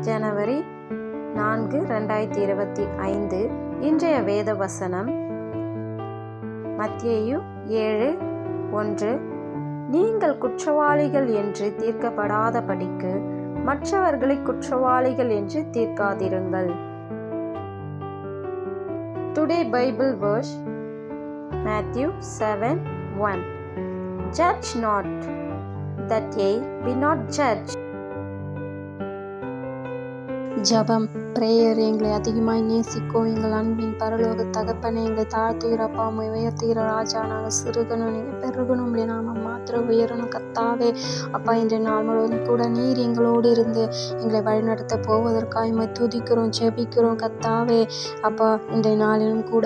ஜனவரி 4, 2025. இன்றைய வேத வசனம் மத்தேயு 7:1. நீங்கள் குற்றவாளிகள் என்று தீர்க்கப்படாதபடிக்கு மற்றவர்களை குற்றவாளிகள் என்று தீர்க்காதிருங்கள். Today Bible verse Matthew 7:1. Judge not, that ye be not judged. ஜபம் பிரேயர். எங்களை அதிகமாய் நேசிக்கும் எங்கள் அன்பின் பரலோக தகப்பனை, எங்களை தாழ்த்துகிற அப்பா, உயர்த்துகிற ராஜா, நாங்கள் சிறுகணும், நீங்கள் பெருகணும், இப்படி நாம மாத்திரம் உயரணும் கர்த்தாவே. அப்பா, இன்றைய நாள் முழுவதும் கூட நீர் எங்களோடு இருந்து எங்களை வழிநடத்த போவதற்காக துதிக்கிறோம், ஜெபிக்கிறோம் கர்த்தாவே. அப்பா, இன்றைய நாளிலும் கூட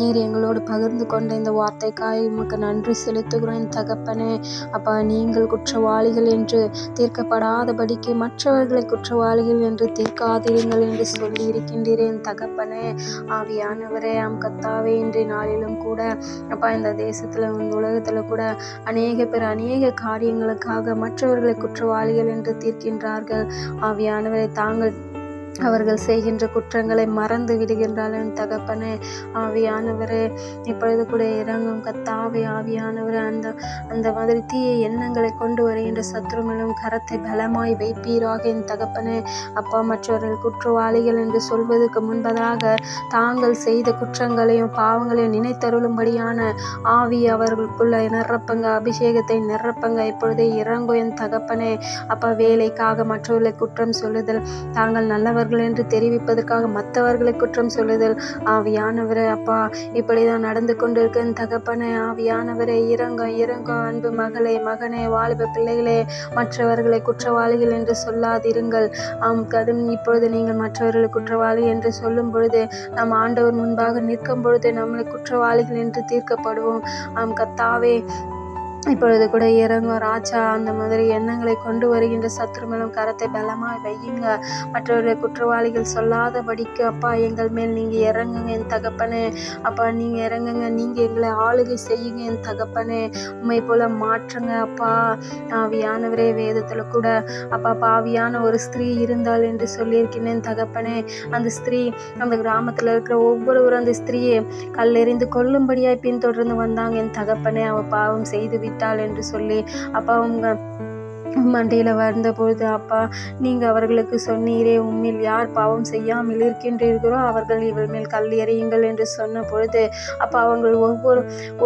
நீர் எங்களோடு பகிர்ந்து கொண்ட இந்த வார்த்தைக்காய் உமக்கு நன்றி செலுத்துகிறோம் என் தகப்பனே. அப்பா, நீங்கள் குற்றவாளிகள் என்று தீர்க்கப்படாதபடிக்கு மற்றவர்களை குற்றவாளிகள் என்று தீர்க்காதிருங்கள் என்று சொல்லி இருக்கின்றேன் தகப்பனே. ஆவியானவரே, கர்த்தாவே, இன்றைய நாளிலும் கூட அப்பா, இந்த தேசத்துல இந்த உலகத்துல கூட அநேக பேர் அநேக காரியங்களுக்காக மற்றவர்களை குற்றவாளிகள் என்று தீர்க்கின்றார்கள். ஆவியானவரே, தாங்கள் அவர்கள் செய்கின்ற குற்றங்களை மறந்து விடுகின்றார்கள் தகப்பனே. ஆவியானவரே, இப்பொழுது கூட இறங்கும் கர்த்தாவே. ஆவியானவரே, அந்த மாதிரி தீய எண்ணங்களை கொண்டு வருகின்ற சத்ருவிலும் கரத்தை பலமாய் வைப்பீராக என் தகப்பனே. அப்பா, மற்றவர்கள் குற்றவாளிகள் என்று சொல்வதற்கு முன்பதாக தாங்கள் செய்த குற்றங்களையும் பாவங்களையும் நினைத்தருளும்படியான ஆவி அவர்களுக்குள்ள நிரப்பங்க, அபிஷேகத்தை நிரப்பங்க. இப்பொழுதே இறங்கும் என் தகப்பனே. அப்பா, வேலைக்காக மற்றவர்களை குற்றம் சொல்லுதல், தாங்கள் நல்லவர் என்று தெரிவிப்பதற்காக மற்றவர்களை குற்றம் சொல்லுதல். ஆவியானவரே, அப்பா, இப்படிதான் நடந்து கொண்டிருக்க தகப்பனே. ஆவியானவரே, இறங்க அன்பு மகளே, மகனே, வாலிப பிள்ளைகளே, மற்றவர்களை குற்றவாளிகள் என்று சொல்லாதிருங்கள். இப்பொழுது நீங்கள் மற்றவர்களை குற்றவாளி என்று சொல்லும் பொழுது நாம் ஆண்டவர் முன்பாக நிற்கும் பொழுது நம்மளை குற்றவாளிகள் என்று தீர்க்கப்படுவோம். கர்த்தாவே, இப்பொழுது கூட இறங்கும் ராஜா. அந்த மாதிரி எண்ணங்களை கொண்டு வருகின்ற சத்ரு மேலும் கரத்தை பலமாய் வையுங்க. மற்றவர்களை குற்றவாளிகள் சொல்லாதபடிக்கு அப்பா எங்கள் மேல் நீங்க இறங்குங்க என் தகப்பனே. அப்பா, நீங்க இறங்குங்க, நீங்க எங்களை ஆளுகை செய்யுங்க என் தகப்பனே. உண்மை போல மாற்றுங்க அப்பா. ஆவியானவரே, வேதத்துல கூட அப்பா பாவியான ஒரு ஸ்திரீ இருந்தாள் என்று சொல்லியிருக்கிறேன் தகப்பனே. அந்த ஸ்திரீ அந்த கிராமத்துல இருக்கிற ஒவ்வொருவரும் அந்த ஸ்திரீயை கல்லெறிந்து கொல்லும்படியாய் பின்தொடர்ந்து வந்தாங்க என் தகப்பனே. அவ பாவம் செய்து விட்டாள் என்று சொல்லி அப்பா உங்க மண்டையில் வந்தபொழுது அப்பா நீங்கள் அவர்களுக்கு சொன்னீரே, உம்மில் யார் பாவம் செய்யாமல் இருக்கின்றீர்களோ அவர்கள் இவள் மேல் கல் எறியுங்கள் என்று சொன்ன பொழுது அப்பா அவங்க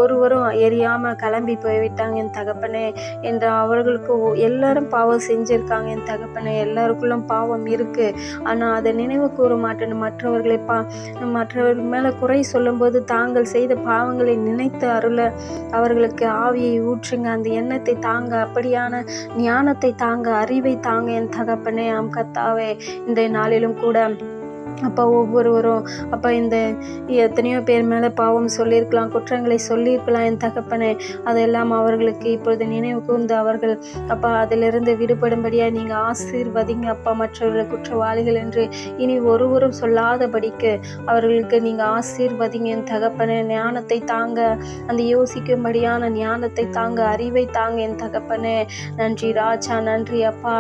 ஒருவரும் எரியாமல் கிளம்பி போய்விட்டாங்க என் தகப்பனே. என்று அவர்களுக்கு எல்லாரும் பாவம் செஞ்சுருக்காங்க என் தகப்பனே. எல்லாருக்குள்ளும் பாவம் இருக்குது. ஆனால் அதை நினைவு கூற மாட்டேன். மற்றவர்கள் மேலே குறை சொல்லும்போது தாங்கள் செய்த பாவங்களை நினைத்து அருள அவர்களுக்கு ஆவியை ஊற்றுங்க. அந்த எண்ணத்தை தாங்க, அப்படியான ஞானத்தை தாங்க, அறிவை தாங்க என் தகப்பனே. கர்த்தாவே, இன்றைய நாளிலும் கூட அப்பா ஒவ்வொருவரும் அப்பா இந்த எத்தனையோ பேர் மேலே பாவம் சொல்லியிருக்கலாம், குற்றங்களை சொல்லியிருக்கலாம் என் தகப்பனே. அதெல்லாம் அவர்களுக்கு இப்பொழுது நினைவு கூர்ந்து அவர்கள் அப்பா அதிலிருந்து விடுபடும்படியாக நீங்கள் ஆசீர்வதிங்க அப்பா. மற்றவர்கள் குற்றவாளிகள் என்று இனி ஒருவரும் சொல்லாதபடிக்கு அவர்களுக்கு நீங்கள் ஆசீர்வதிங்க என் தகப்பனே. ஞானத்தை தாங்க, அந்த யோசிக்கும்படியான ஞானத்தை தாங்க, அறிவை தாங்க என் தகப்பனே. நன்றி ராஜா, நன்றி அப்பா.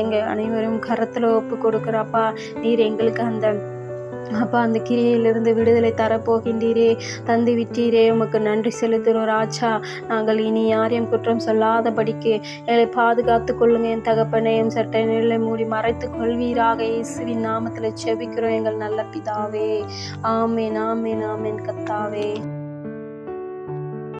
எங்கள் அனைவரும் கரத்தில் ஒப்பு கொடுக்குறப்பா. நீர் எங்களுக்கு அந்த கிரியையிலிருந்து விடுதலை தரப்போகின்றீரே, தந்து விட்டீரே, உமக்கு நன்றி செலுத்துகிறோம் ராஜா. நாங்கள் இனி யாரையும் குற்றம் சொல்லாதபடிக்கு எங்களை பாதுகாத்து கொள்ளுங்க என் தகப்பனையும் சட்டை நிலை மூடி மறைத்து கொள்வீராக. இயேசுவின் நாமத்தில் செபிக்கிறோம் எங்கள் நல்ல பிதாவே. ஆமேன், ஆமேன், ஆமேன் கர்த்தாவே.